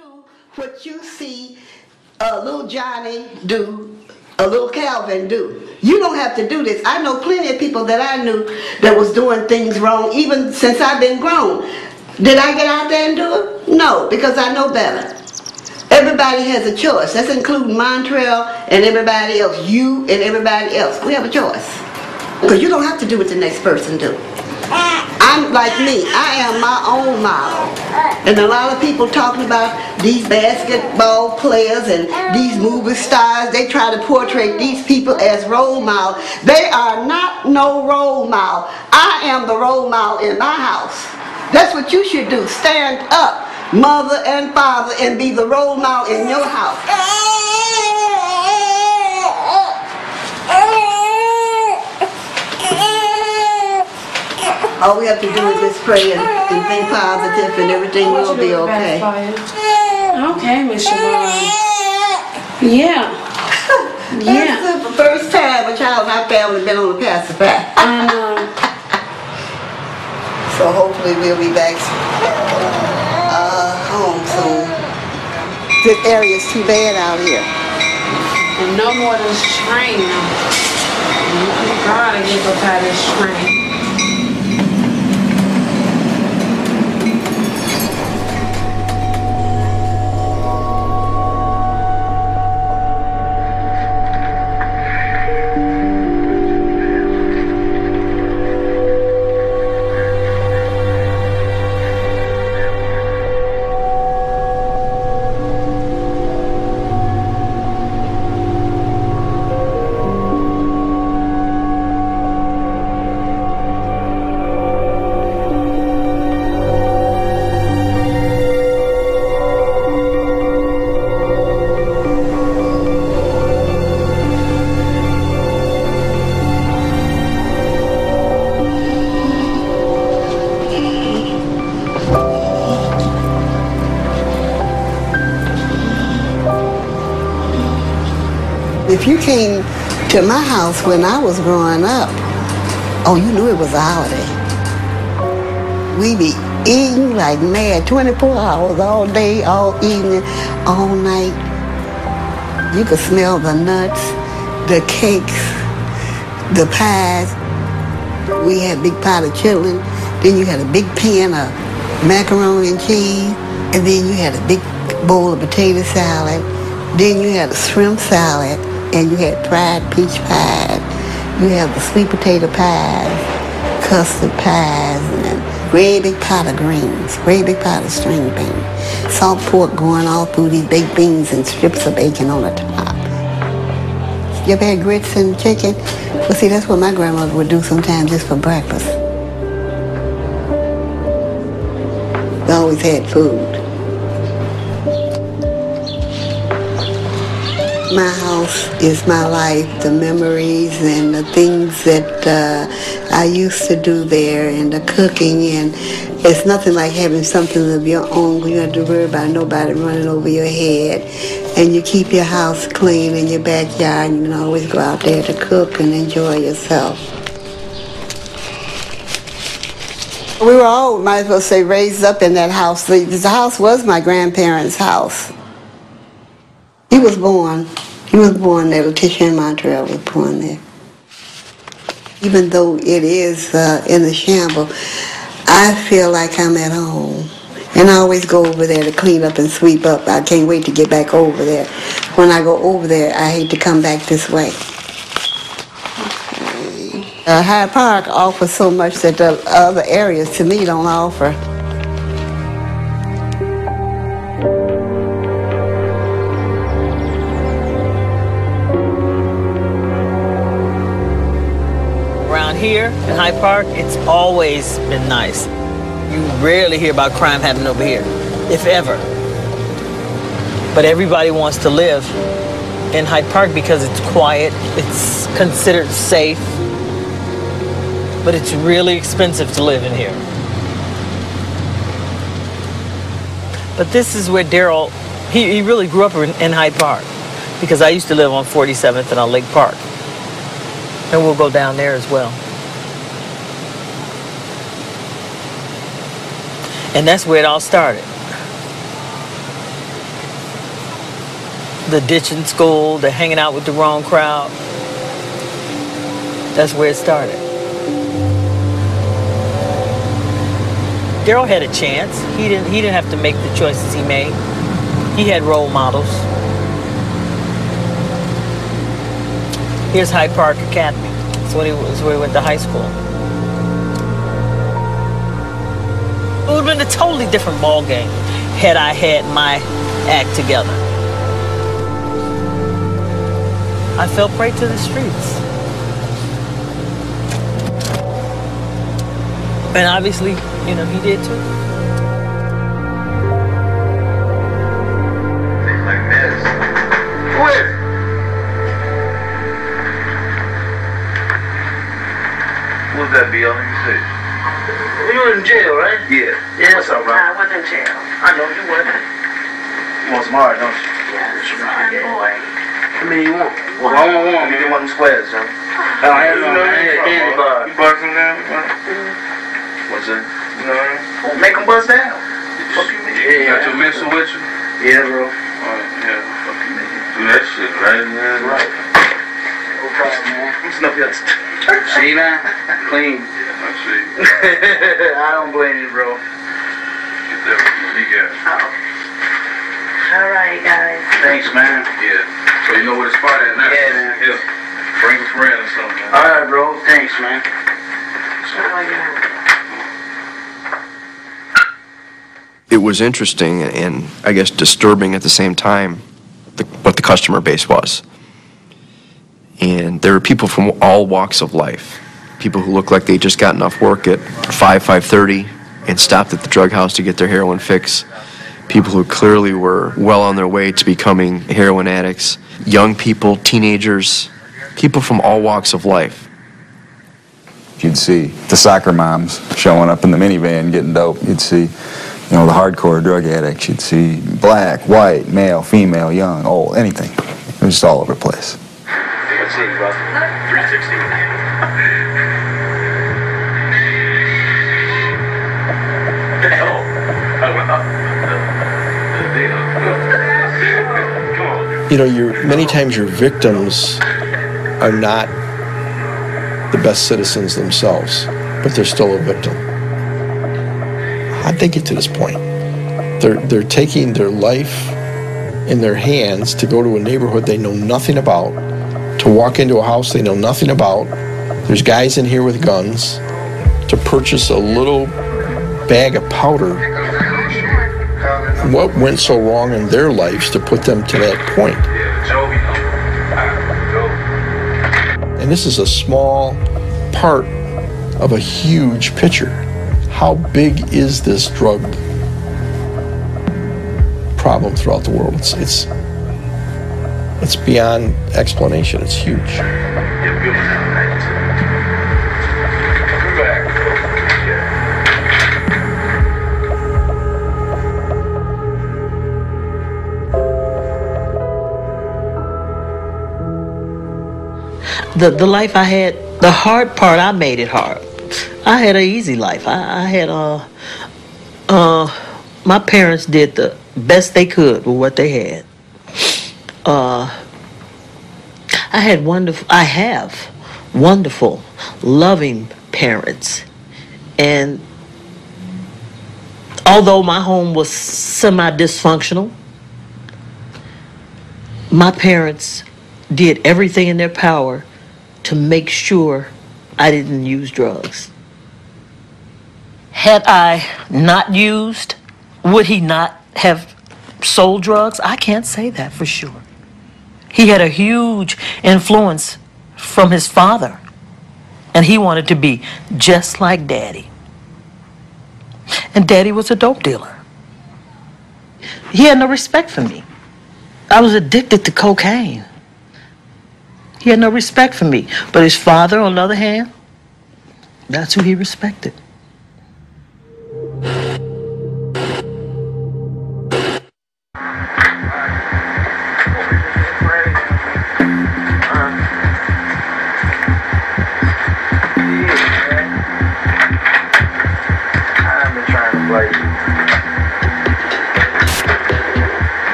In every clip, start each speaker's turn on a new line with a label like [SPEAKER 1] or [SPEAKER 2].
[SPEAKER 1] do what you see a little Johnny do, a little Calvin do. You don't have to do this. I know plenty of people that I knew that was doing things wrong even since I've been grown. Did I get out there and do it? No, because I know better. Everybody has a choice. That's including Montreal and everybody else. You and everybody else. We have a choice. Because you don't have to do what the next person do. I'm like me. I am my own model. And a lot of people talking about these basketball players and these movie stars, they try to portray these people as role models. They are not no role model. I am the role model in my house. That's what you should do. Stand up, mother and father, and be the role model in your house. All we have to do is just pray and think positive, and everything will be okay.
[SPEAKER 2] Okay, Miss Siobhan. Yeah. Yeah.
[SPEAKER 1] This is the first time a child in our family been on a pacifier.
[SPEAKER 2] I know.
[SPEAKER 1] So hopefully we'll be back home soon. This area's too bad out here.
[SPEAKER 2] And no more than this train. God, I get up out of this train.
[SPEAKER 1] If you came to my house when I was growing up, oh, you knew it was a holiday. We be eating like mad, 24 hours, all day, all evening, all night. You could smell the nuts, the cakes, the pies. We had a big pot of chitlin. Then you had a big pan of macaroni and cheese. And then you had a big bowl of potato salad. Then you had a shrimp salad. And you had fried peach pies. You had the sweet potato pies, custard pies, and great big pot of greens, great big pot of string beans, salt pork going all through these baked beans and strips of bacon on the top. You ever had grits and chicken? Well, see, that's what my grandmother would do sometimes just for breakfast. We always had food. My house is my life, the memories and the things that I used to do there and the cooking, and it's nothing like having something of your own. You don't have to worry about nobody running over your head, and you keep your house clean in your backyard, and you can always go out there to cook and enjoy yourself. We were all, might as well say, raised up in that house. The house was my grandparents' house. He was born there. Letitia in Montreal was born there. Even though it is in the shambles, I feel like I'm at home. And I always go over there to clean up and sweep up. I can't wait to get back over there. When I go over there, I hate to come back this way. Hyde Park offers so much that the other areas to me don't offer.
[SPEAKER 3] Here in Hyde Park, it's always been nice. You rarely hear about crime happening over here, if ever. But everybody wants to live in Hyde Park because it's quiet, it's considered safe, but it's really expensive to live in here. But this is where Daryl, he really grew up in Hyde Park, because I used to live on 47th and on Lake Park. And we'll go down there as well. And that's where it all started. the ditching school, the hanging out with the wrong crowd. That's where it started. Daryl had a chance. He didn't have to make the choices he made. He had role models. Here's Hyde Park Academy. That's where he went to high school. It would have been a totally different ball game had I had my act together. I fell prey to the streets. And obviously, you know, he did too.
[SPEAKER 4] Things like this. Where? What's that, Bill? Let me see. You were in jail, right? Yeah. Yeah. What's up, bro?
[SPEAKER 2] I wasn't in jail.
[SPEAKER 4] I know you wasn't. You want some hard, don't you?
[SPEAKER 2] Yeah, it's fine, boy.
[SPEAKER 4] How many you want? Well, I want one. Give me one of them squares, son. Oh, I had candy bar. You bought some down? What's that? You know what I mean? Make them bust down. Fuck you, man.
[SPEAKER 5] You got your missile with you?
[SPEAKER 4] Yeah, bro.
[SPEAKER 5] Yeah.
[SPEAKER 4] Fuck you, man.
[SPEAKER 5] Do that shit, right, man?
[SPEAKER 4] Right. No problem, man. What's enough here?
[SPEAKER 5] See now? Clean. I see.
[SPEAKER 4] I don't blame you, bro.
[SPEAKER 5] Get that what you got.
[SPEAKER 2] All right, guys.
[SPEAKER 4] Thanks, man.
[SPEAKER 5] Yeah. So you know where the spot at now?
[SPEAKER 4] Yeah, man.
[SPEAKER 5] Here. Bring a friend or something, man.
[SPEAKER 4] All right, bro. Thanks, man.
[SPEAKER 6] It was interesting and I guess disturbing at the same time what the customer base was. And there were people from all walks of life. People who looked like they just got enough work at 5:30 and stopped at the drug house to get their heroin fix. People who clearly were well on their way to becoming heroin addicts. Young people, teenagers, people from all walks of life.
[SPEAKER 7] You'd see the soccer moms showing up in the minivan getting dope. You'd see, you know, the hardcore drug addicts. You'd see black, white, male, female, young, old, anything. It was just all over the place.
[SPEAKER 4] Let's see, bro. 360.
[SPEAKER 8] You know, many times your victims are not the best citizens themselves, but they're still a victim. How'd they get to this point? They're taking their life in their hands to go to a neighborhood they know nothing about, to walk into a house they know nothing about. There's guys in here with guns, to purchase a little bag of powder. What went so wrong in their lives to put them to that point? And this is a small part of a huge picture. How big is this drug problem throughout the world? It's beyond explanation. It's huge.
[SPEAKER 3] The life I had, the hard part, I made it hard. I had an easy life. I had my parents did the best they could with what they had. I have wonderful, loving parents. And although my home was semi-dysfunctional, my parents did everything in their power to make sure I didn't use drugs. Had I not used, would he not have sold drugs? I can't say that for sure. He had a huge influence from his father, and he wanted to be just like Daddy. And Daddy was a dope dealer. He had no respect for me. I was addicted to cocaine. He had no respect for me. But his father, on the other hand, that's who he respected.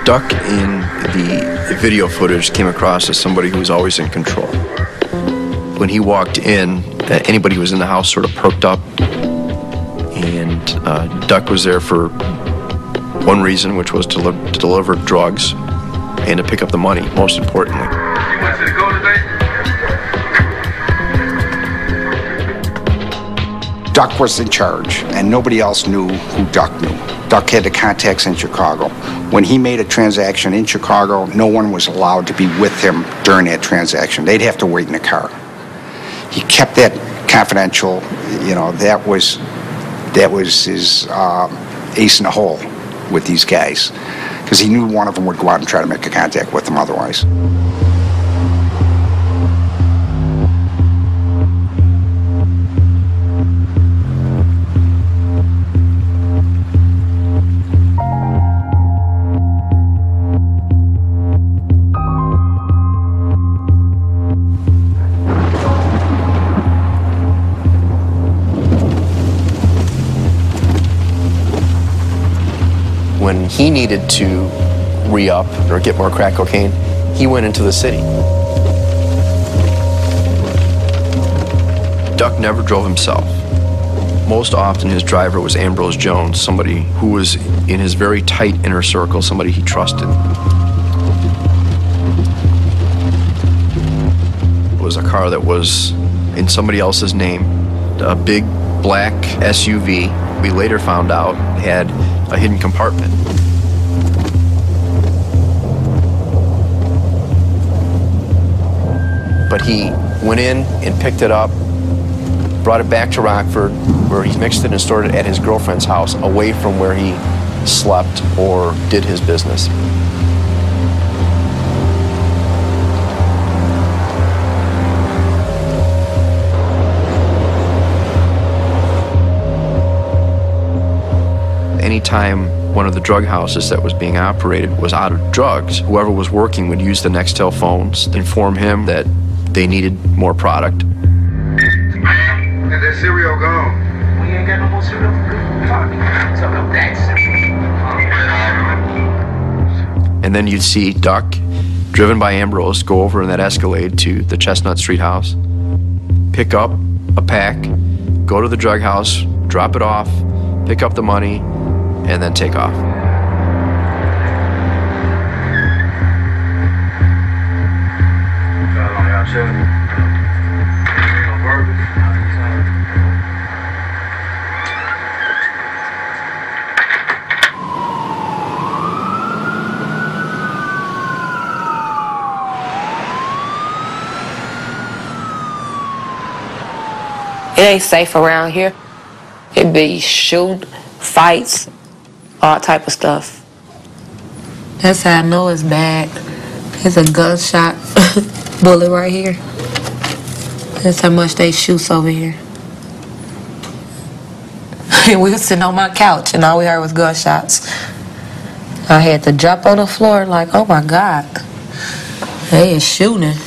[SPEAKER 6] Duck in the video footage came across as somebody who was always in control. When he walked in, anybody who was in the house sort of perked up, and Duck was there for one reason, which was to deliver drugs and to pick up the money, most importantly.
[SPEAKER 5] You want to go today?
[SPEAKER 9] Duck was in charge, and nobody else knew who Duck knew. Duck had the contacts in Chicago. When he made a transaction in Chicago, no one was allowed to be with him during that transaction. They'd have to wait in the car. He kept that confidential. You know, that was his ace in the hole with these guys, because he knew one of them would go out and try to make a contact with them otherwise.
[SPEAKER 6] When he needed to re-up or get more crack cocaine, he went into the city. Duck never drove himself. Most often his driver was Ambrose Jones, somebody who was in his very tight inner circle, somebody he trusted. It was a car that was in somebody else's name, a big black SUV. We later found out had a hidden compartment. But he went in and picked it up, brought it back to Rockford, where he mixed it and stored it at his girlfriend's house, away from where he slept or did his business. Anytime one of the drug houses that was being operated was out of drugs, whoever was working would use the Nextel phones to inform him that they needed more product.
[SPEAKER 5] Is that cereal gone?
[SPEAKER 4] We ain't got no more cereal for talking. So no thanks.
[SPEAKER 6] And then you'd see Duck, driven by Ambrose, go over in that Escalade to the Chestnut Street house, pick up a pack, go to the drug house, drop it off, pick up the money, and then take off.
[SPEAKER 10] It ain't safe around here. It be shooting, fights, all type of stuff. That's how I know it's bad. There's a gunshot bullet right here. That's how much they shoot over here. We was sitting on my couch and all we heard was gunshots. I had to jump on the floor like, oh my God. They is shooting.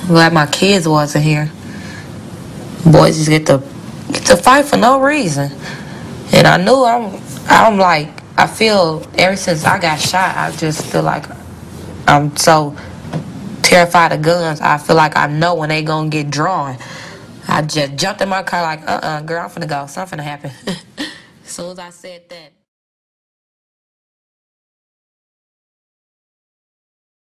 [SPEAKER 10] Glad my kids wasn't here. Boys just get to fight for no reason. And I knew I'm like, I feel ever since I got shot, I just feel like I'm so terrified of guns. I feel like I know when they gonna get drawn. I just jumped in my car like, girl, I'm finna go. Something finna happen. As soon as I said that.